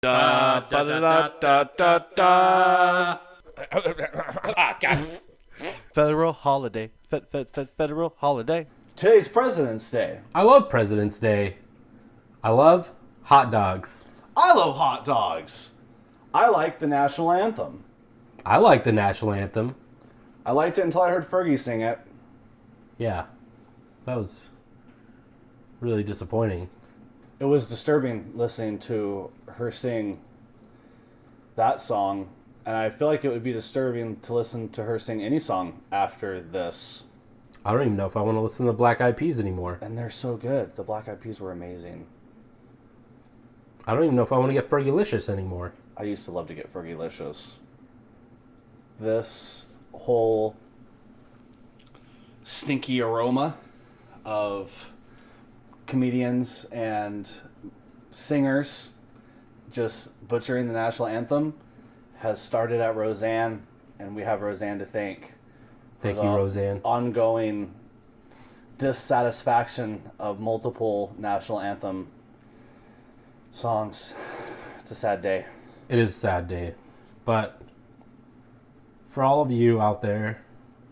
Da da da da da da da. Ah, God. Federal holiday. Federal holiday. Today's President's Day. I love President's Day. I love hot dogs. I love hot dogs. I like the national anthem. I like the national anthem. I liked it until I heard Furgie sing it. Yeah. That was really disappointing. It was disturbing listening to her sing that song, and I feel like it would be disturbing to listen to her sing any song after this. I don't even know if I want to listen to the Black Eyed Peas anymore. And they're so good. The Black Eyed Peas were amazing. I don't even know if I want to get Fergalicious anymore. I used to love to get Fergalicious. This whole stinky aroma of comedians and singers just butchering the national anthem has started at Roseanne, and we have Roseanne to thank. Thank for you, the Roseanne. Ongoing dissatisfaction of multiple national anthem songs. It's a sad day. It is a sad day. But for all of you out there,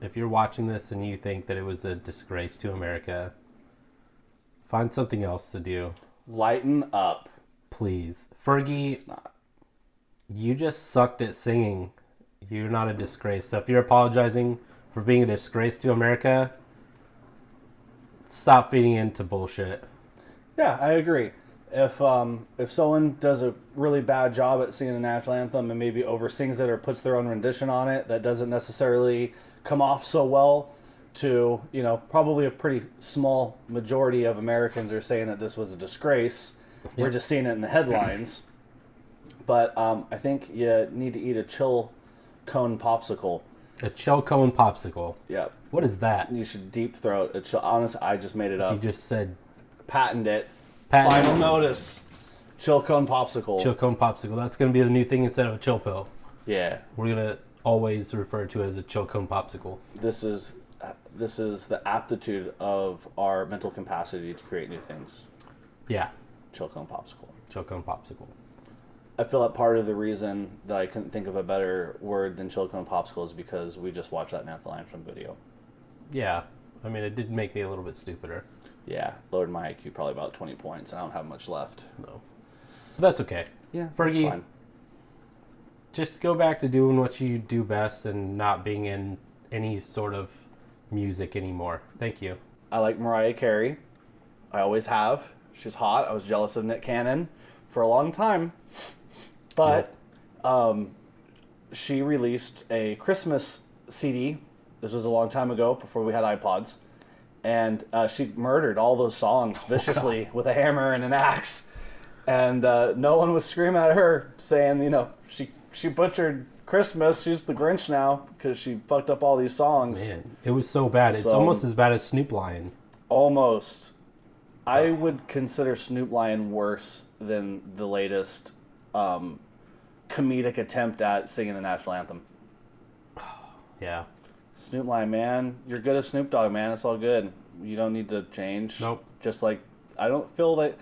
if you're watching this and you think that it was a disgrace to America, find something else to do. Lighten up. Please. Fergie, It's not. you just sucked at singing. You're not a disgrace. So if you're apologizing for being a disgrace to America, stop feeding into bullshit. Yeah, I agree. If someone does a really bad job at singing the national anthem and maybe oversins it or puts their own rendition on it, that doesn't necessarily come off so well to, probably a pretty small majority of Americans are saying that this was a disgrace. Yep. We're just seeing it in the headlines. But I think you need to eat a chill cone popsicle. A chill cone popsicle. Yeah. What is that? You should deep throat a chill. Honestly, I just made it up. You just said Patent it. patent. Final notice. Chill cone popsicle. Chill cone popsicle. That's going to be the new thing instead of a chill pill. Yeah. We're going to always refer to it as a chill cone popsicle. This is the aptitude of our mental capacity to create new things. Yeah. Chill cone popsicle. Chill cone popsicle. I feel that part of the reason that I couldn't think of a better word than chill cone popsicle is because we just watched that national anthem video. Yeah. I mean, it did make me a little bit stupider. Yeah, lowered my IQ probably about 20 points, and I don't have much left. No. But that's okay. Yeah, Fergie, that's fine. just go back to doing what you do best and not being in any sort of music anymore. Thank you. I like Mariah Carey. I always have. She's hot. I was jealous of Nick Cannon for a long time. But she released a Christmas CD. This was a long time ago, before we had iPods. And she murdered all those songs viciously with a hammer and an axe. And no one was screaming at her saying, she butchered Christmas. She's the Grinch now because she fucked up all these songs. Man, it was so bad. It's So- almost as bad as Snoop Lion. Almost. I would consider Snoop Lion worse than the latest comedic attempt at singing the national anthem. Yeah. Snoop Lion, man, you're good at Snoop Dogg, man. It's all good. You don't need to change. Nope. Just like, I don't feel that.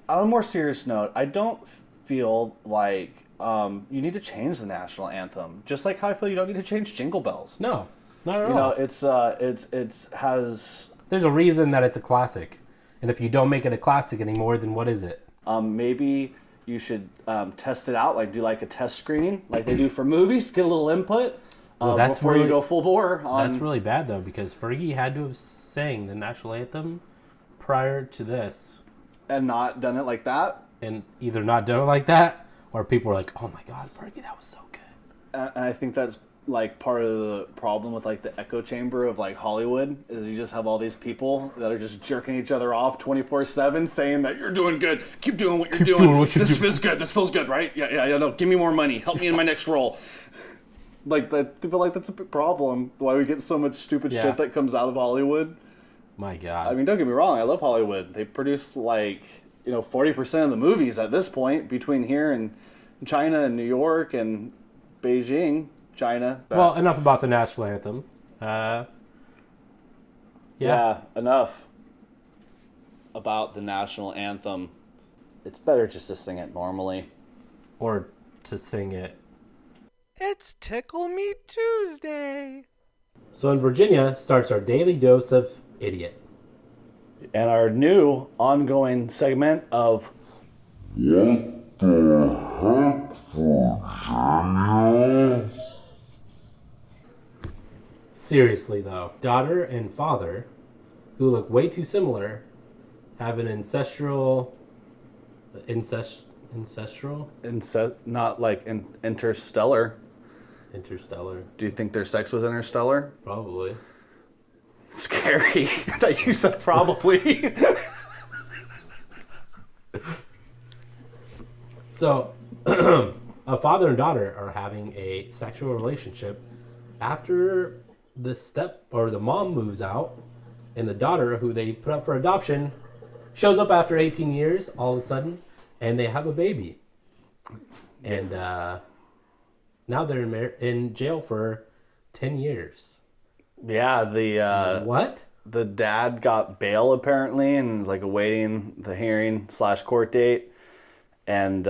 On a more serious note, I don't feel like you need to change the national anthem. Just like how I feel you don't need to change Jingle Bells. No, not at all. It's has. There's a reason that it's a classic. And if you don't make it a classic anymore, then what is it? Maybe you should test it out, like do like a test screening, like they do for movies. Get a little input. Well, that's before really, you go full bore. That's really bad though, because Fergie had to have sang the national anthem prior to this, and not done it like that. and either not done it like that, or people were like, "Oh my God, Fergie, that was so good." And I think that's like part of the problem with like the echo chamber of like Hollywood is you just have all these people that are just jerking each other off 24/7, saying that you're doing good, keep doing what you're doing. This feels good. This feels good, right? Yeah. No, give me more money. Help me in my next role. Like that, I feel like that's a big problem. Why we get so much stupid Yeah. shit that comes out of Hollywood. My God. I mean, don't get me wrong. I love Hollywood. They produce like 40% of the movies at this point between here and China and New York and Beijing, China. Well, enough about the national anthem. Yeah, enough about the national anthem. It's better just to sing it normally. or to sing it. It's Tickle Me Tuesday. So in Virginia starts our daily dose of idiot. And our new ongoing segment of What the heck, Virginia? Seriously though, daughter and father, who look way too similar, have an ancestral. not like interstellar. Interstellar. Do you think their sex was interstellar? Probably. Scary that you said probably. So, a father and daughter are having a sexual relationship after the mom moves out, and the daughter, who they put up for adoption, shows up after 18 years all of a sudden, and they have a baby. And now they're in jail for 10 years. Yeah, What? the dad got bail apparently and is like awaiting the hearing / court date. And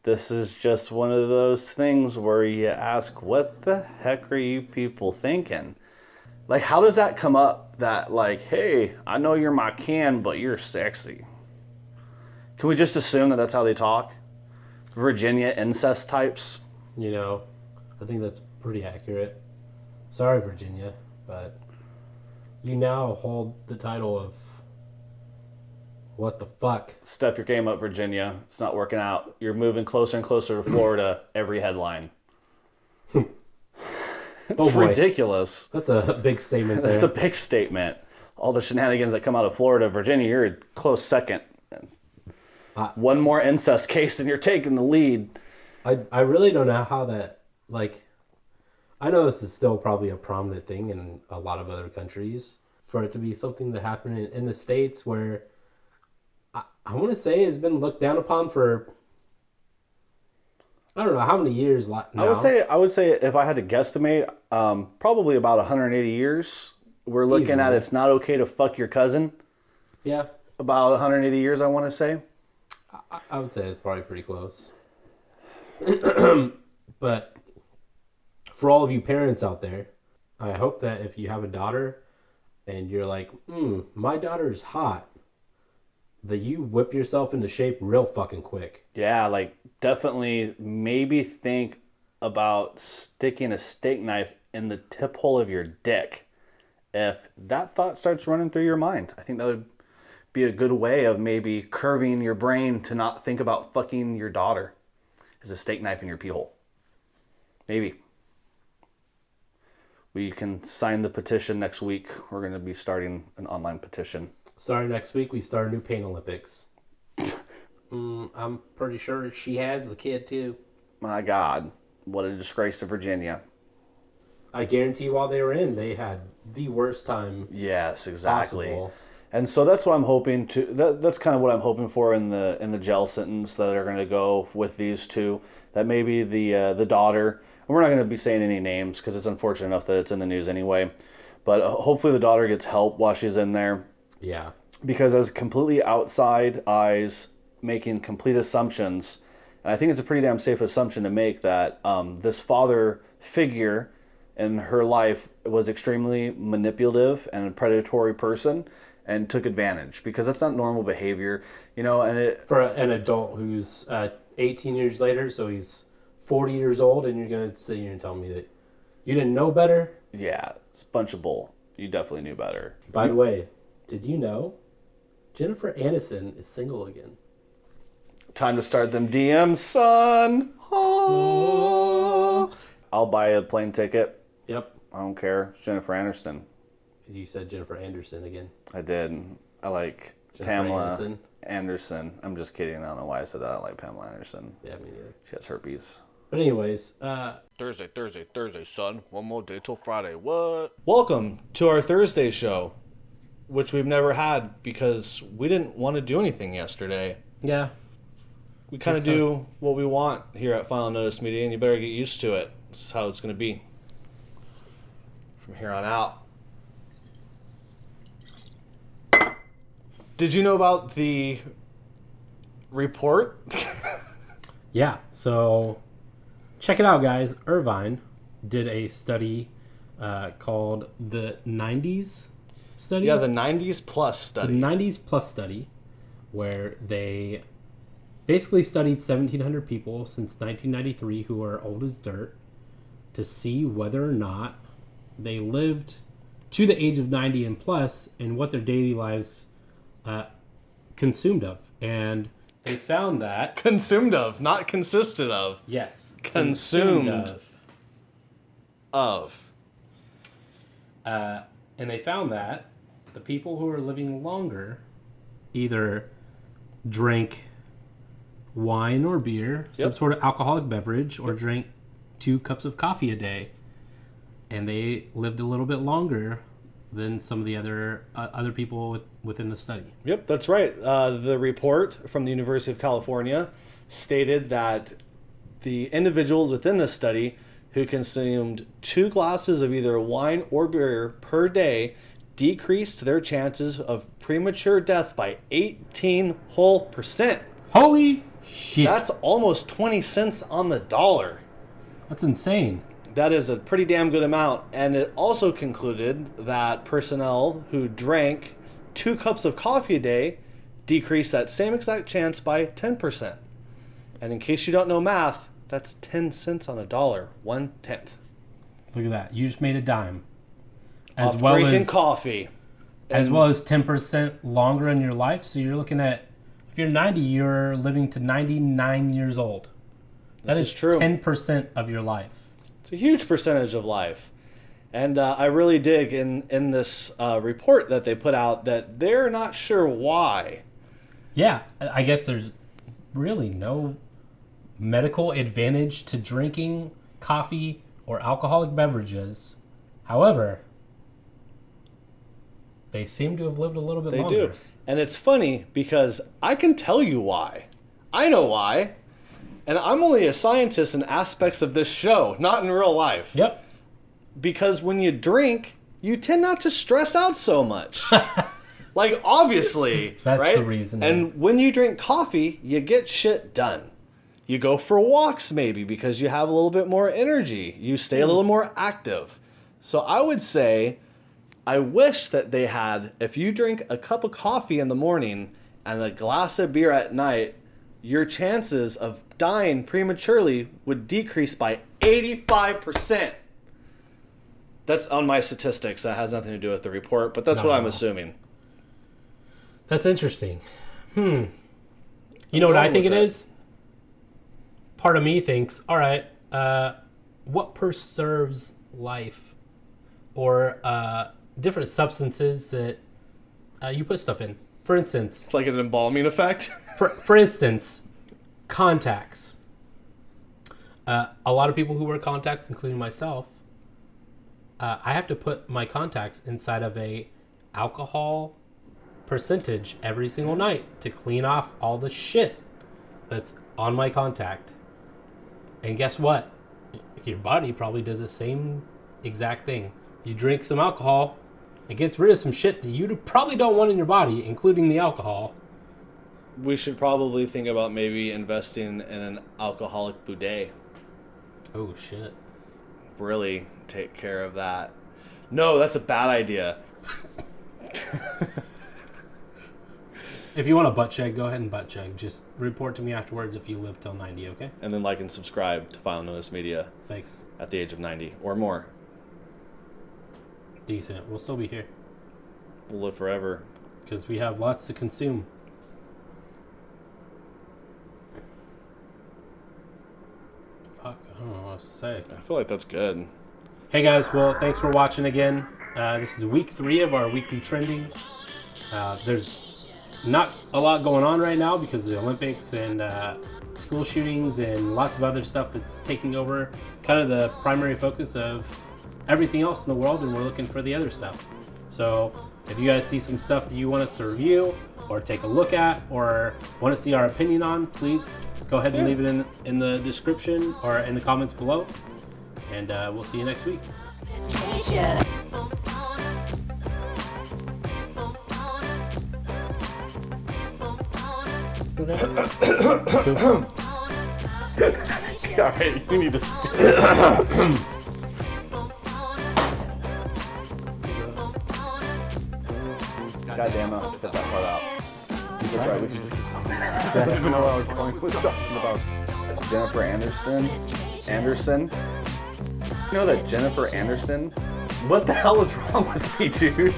this is just one of those things where you ask, what the heck are you people thinking? Like, how does that come up that, like, hey, I know you're my kin, but you're sexy? Can we just assume that that's how they talk? Virginia incest types? You know, I think that's pretty accurate. Sorry, Virginia, but you now hold the title of what the fuck? Step your game up, Virginia. It's not working out. You're moving closer and closer to Florida every headline. It's ridiculous. That's a big statement there. That's a big statement. All the shenanigans that come out of Florida, Virginia, you're a close second. One more incest case and you're taking the lead. I really don't know how that, like, I know this is still probably a prominent thing in a lot of other countries. For it to be something that happened in the States where I want to say has been looked down upon for, I don't know how many years now. I would say if I had to guesstimate, probably about 180 years. We're looking Easily. at it's not okay to fuck your cousin. Yeah. About 180 years, I want to say. I would say it's probably pretty close. But for all of you parents out there, I hope that if you have a daughter and you're like, my daughter's hot, that you whip yourself into shape real fucking quick. Yeah, like definitely maybe think about sticking a steak knife in the tip hole of your dick. If that thought starts running through your mind, I think that would be a good way of maybe curving your brain to not think about fucking your daughter. Is a steak knife in your pee hole. Maybe. We can sign the petition next week. We're going to be starting an online petition. Starting next week, we start a new Pain Olympics. I'm pretty sure she has the kid too. My God, what a disgrace to Virginia. I guarantee while they were in, they had the worst time. Yes, exactly. Possible. And so that's what I'm hoping to. That's kind of what I'm hoping for in the jail sentence that are going to go with these two. That maybe the daughter. And we're not going to be saying any names because it's unfortunate enough that it's in the news anyway. But hopefully the daughter gets help while she's in there. Yeah. Because as completely outside eyes making complete assumptions, and I think it's a pretty damn safe assumption to make that this father figure in her life was extremely manipulative and a predatory person and took advantage, because that's not normal behavior, you know. And for an adult who's 18 years later, so he's 40 years old, and you're going to sit here and tell me that you didn't know better? Yeah, it's a bunch of bull. You definitely knew better. By the way, did you know Jennifer Aniston is single again? Time to start them DMs, son. Oh. I'll buy a plane ticket. Yep. I don't care. It's Jennifer Aniston. You said Jennifer Anderson again. I did. I like Jennifer Pamela Anderson. I'm just kidding. I don't know why I said that. I like Pamela Anderson. Yeah, me neither. She has herpes. But anyways, Thursday, son. One more day till Friday. What? Welcome to our Thursday show, which we've never had because we didn't want to do anything yesterday. yeah. We kind of do what we want here at Final Notice Media, and you better get used to it. This is how it's going to be from here on out. Did you know about the report? Yeah, so check it out, guys. Irvine did a study called the 90s study. Yeah, the 90s plus The study. 90s plus study, where they basically studied 1,700 people since 1993 who are old as dirt to see whether or not they lived to the age of 90 and plus and what their daily lives consumed of. And they found that... Consumed of, not consisted of. Yes. Consumed of. And they found that the people who are living longer either drank wine or beer, some sort of alcoholic beverage, or drank 2 cups of coffee a day. And they lived a little bit longer than some of the other people within the study. Yep, that's right. The report from the University of California stated that the individuals within the study who consumed 2 glasses of either wine or beer per day decreased their chances of premature death by 18 whole percent. Holy shit. That's almost 20 cents on the dollar. That's insane. That is a pretty damn good amount. And it also concluded that personnel who drank 2 cups of coffee a day decreased that same exact chance by 10%. And in case you don't know math, that's 10 cents on a dollar, 1/10. Look at that. You just made a dime. Of drinking coffee. As well as 10% longer in your life. So you're looking at, if you're 90, you're living to 99 years old. That is true. 10% of your life. It's a huge percentage of life. And I really dig in this report that they put out that they're not sure why. Yeah, I guess there's really no medical advantage to drinking coffee or alcoholic beverages. However, they seem to have lived a little bit longer. They do. And it's funny because I can tell you why. I know why. And I'm only a scientist in aspects of this show, not in real life. Yep. Because when you drink, you tend not to stress out so much. Like, obviously, That's right? the reason. And when you drink coffee, you get shit done. You go for walks, maybe, because you have a little bit more energy. You stay a little more active. So I would say, I wish that they had, if you drink a cup of coffee in the morning and a glass of beer at night, your chances of dying prematurely would decrease by 85%. That's on my statistics. That has nothing to do with the report, but that's what I'm assuming. That's interesting. You know what I think it is? Part of me thinks, all right, what preserves life? Or different substances that you put stuff in. For instance... It's like an embalming effect? for instance, contacts. A lot of people who wear contacts, including myself, I have to put my contacts inside of a alcohol percentage every single night to clean off all the shit that's on my contact. And guess what? Your body probably does the same exact thing. You drink some alcohol, it gets rid of some shit that you probably don't want in your body, including the alcohol. We should probably think about maybe investing in an alcoholic bidet. Oh, shit. Really take care of that. No, that's a bad idea. If you want a butt chug, go ahead and butt chug. Just report to me afterwards if you live till 90, okay? And then like and subscribe to Final Notice Media. Thanks. At the age of 90 or more. Decent. We'll still be here. We'll live forever. Because we have lots to consume. Fuck, I don't know what to say. I feel like that's good. Hey guys, well, thanks for watching again. This is week 3 of our weekly trending. There's not a lot going on right now because of the Olympics and school shootings and lots of other stuff that's taking over kind of the primary focus of everything else in the world, and we're looking for the other stuff. So if you guys see some stuff that you want us to review or take a look at or want to see our opinion on, please go ahead and leave it in the description or in the comments below, and we'll see you next week. Cool. All right, you need to. God damn it, I'll cut that part out. That's right, we should just keep talking. I don't even know what I was going with talking about. Jennifer Anderson. You know that Jennifer Anderson? What the hell is wrong with me, dude?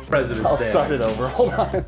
President's I'll Day. start it over. Hold on.